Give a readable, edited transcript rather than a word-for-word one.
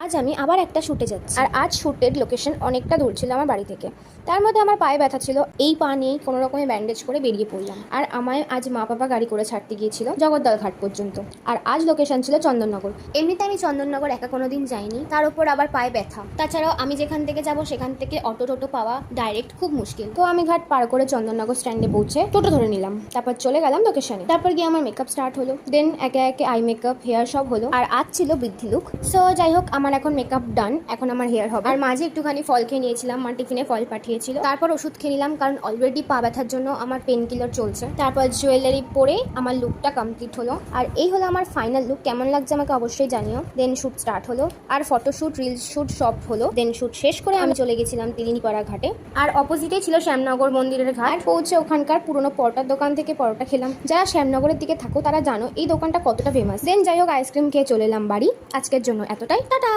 আজ আমি আবার একটা শ্যুটে যাচ্ছি, আর আজ শ্যুটের লোকেশন অনেকটা দূর ছিল আমার বাড়ি থেকে। তার মধ্যে আমার পায়ে ব্যথা ছিল, এই পা নিয়েই কোনো রকমের ব্যান্ডেজ করে বেরিয়ে পড়লাম। আর আমায় আজ মা বাবা গাড়ি করে ছাড়তে গিয়েছিল জগদ্দল ঘাট পর্যন্ত। আর আজ লোকেশন ছিল চন্দননগর। এমনিতে আমি চন্দননগর একা কোনোদিন যাইনি, তার উপর আবার পায়ে ব্যথা। তাছাড়াও আমি যেখান থেকে যাব সেখান থেকে অটো টোটো পাওয়া ডাইরেক্ট খুব মুশকিল। তো আমি ঘাট পার করে চন্দননগর স্ট্যান্ডে পৌঁছে টোটো ধরে নিলাম, তারপর চলে গেলাম লোকেশনে। তারপর গিয়ে আমার মেকআপ স্টার্ট হলো, দেন একে একে আই মেকআপ, হেয়ার সব হলো। আর আজ ছিল বৃদ্ধি লুক। সো যাই হোক, আমার এখন মেকআপ ডান, এখন আমার হেয়ার হবে। আর মাঝে একটুখানি ফল খেয়ে নিয়েছিলাম, মা টিফিনে ফল পাঠিয়েছিল। তারপর ওষুধ খেয়ে নিলাম, কারণ অলরেডি পা ব্যথার জন্য আমার পেন কিলার চলছে। তারপর জুয়েলারি পরে আমার লুকটা কমপ্লিট হলো। আর এই হলো আমার ফাইনাল লুক। কেমন লাগছে আমাকে অবশ্যই জানিও। দেন শ্যুট স্টার্ট হলো, আর ফটোশ্যুট, রিলস শ্যুট সব হলো। দেন শ্যুট শেষ করে আমি চলে গেছিলাম তিলিনিপাড়া ঘাটে। আর অপোজিটেই ছিল শ্যামনগর মন্দিরের ঘাট। পৌঁছে ওখানকার পুরনো পরোটার দোকান থেকে পরোটা খেলাম। যারা শ্যামনগরের দিকে থাকো তারা জানো এই দোকানটা কতটা ফেমাস। দেন যাই হোক, আইসক্রিম খেয়ে চলে এলাম বাড়ি। আজকের জন্য এতটাই, টাটা।